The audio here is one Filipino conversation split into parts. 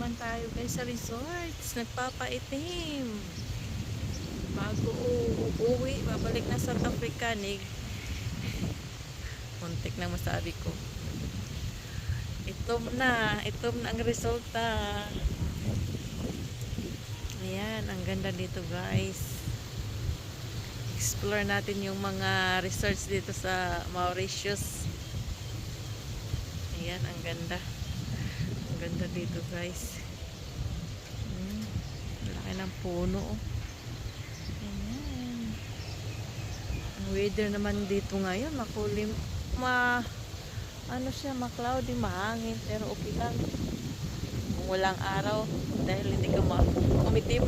naman tayo guys sa resorts. Nagpapaitim. Bago uuwi, babalik na South Africa. Muntik na masabi ko. Itom na ang resulta. Ayan, ang ganda dito guys. Explore natin yung mga resorts dito sa Mauritius. Ayan, ang ganda. Ang ganda dito guys. Laki ng puno. Ayan. Ang weather naman dito ngayon, makulim. Ano siya, ma-cloudy, mahangin. Pero okay lang. Kung walang araw, dahil hindi ka umitim.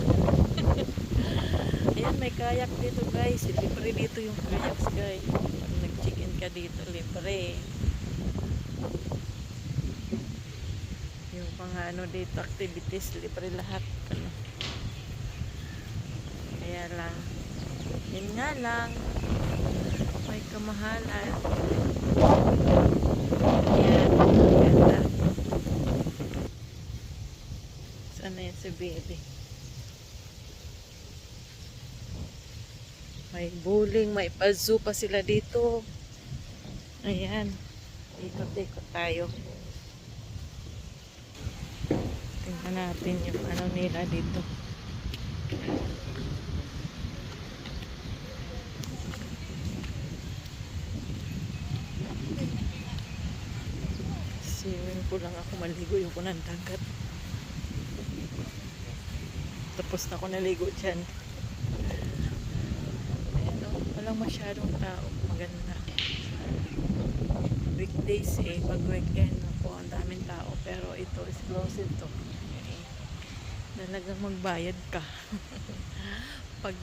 Ayan, may kayak dito guys. Libre dito yung kayaks guys. Pag nag-check-in ka dito, libre. Yung mga ano dito, activities, libre lahat. Ano. Kaya lang, yun nga lang, may kamahalan. Ayan, ganda. Sana yan si baby. May bowling, may pa-zoo pa sila dito. Ayan, ikot-ikot tayo. Tingnan natin yung ano nila dito. Swimming pool lang ako, maligo yung punang dagat. Tapos na ako naligo dyan. Ayan o, walang masyadong tao. Maganda. Weekdays pag weekend ako, ang daming tao. Pero ito, exclusive to. Talagang magbayad ka. Pag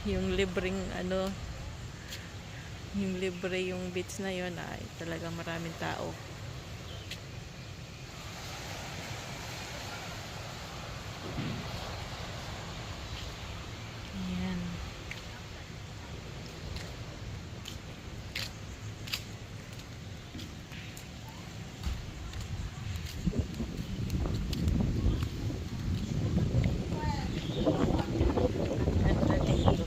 yung libreng ano, yung libre yung beach na yun, ay talagang maraming tao. Ayan. Ganda dito.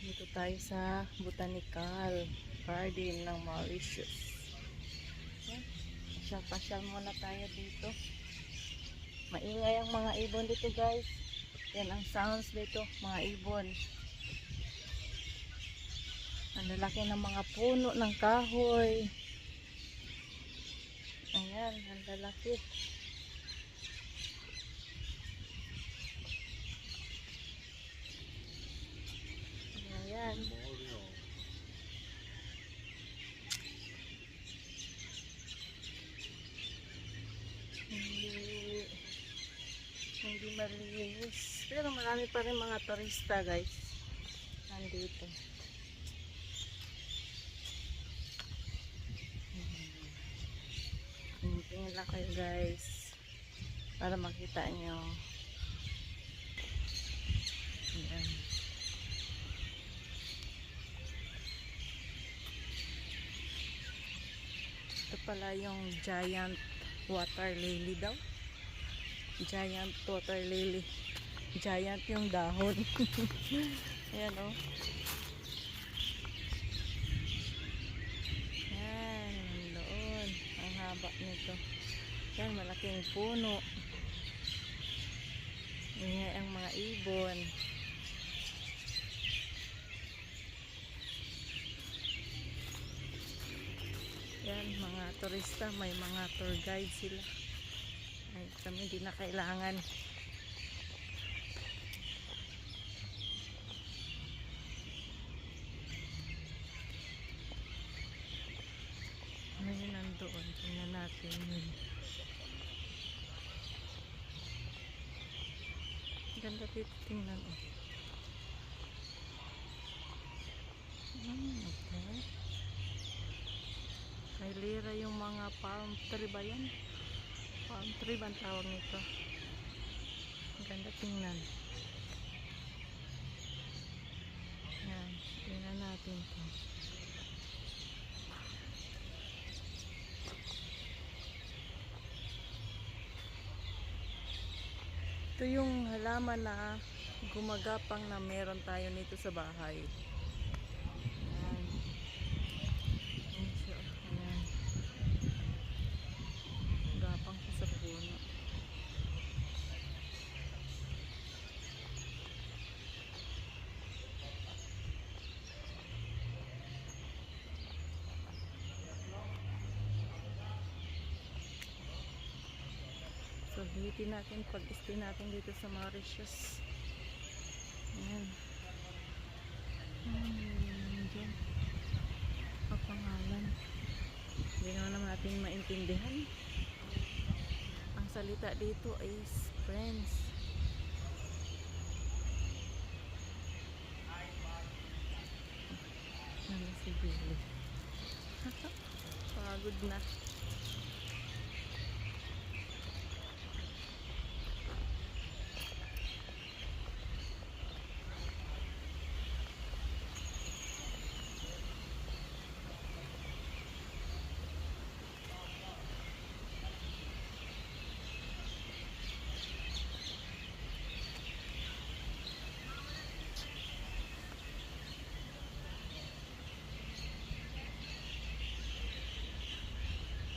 Dito tayo sa Botanical Garden ng Mauritius. Pasyal muna tayo dito. Maingay ang mga ibon dito guys. Yan ang sounds dito, mga ibon. Ang lalaki ng mga puno ng kahoy. Ayan, ang lalaki. Ayan. Hindi malinis. Pero marami pa rin mga turista guys. Nandito. Tingin lang kayo guys. Para makita nyo. Ayan. Ito pala yung giant water lily daw. Giant water lily. Giant yung dahon. Ayan o. Ayan, doon. Ang haba nito. Ayan, malaking puno. Ayan ang mga ibon. Yan, mga turista, may mga tour guide sila. Ay, kami hindi na kailangan. Ano yun nandoon? Tingnan natin yun. Ganda dito tingnan. Oh. Okay. May lira yung mga palm tree ba yan? Palm tree ba ang tawag nito? Ganda tingnan. Yan. Tingnan natin to. Ito yung halaman na gumagapang na meron tayo nito sa bahay. Ayan. Ayan siya. Ayan. Gapang siya sa puno. So, hihitin natin pag-stay natin dito sa Mauritius. Ayan. Diyan. Ang pangalan. Hindi naman natin maintindihan. Ang salita dito is friends. Ano si Billy? Pagod na.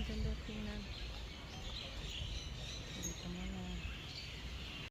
Ganda tingnan.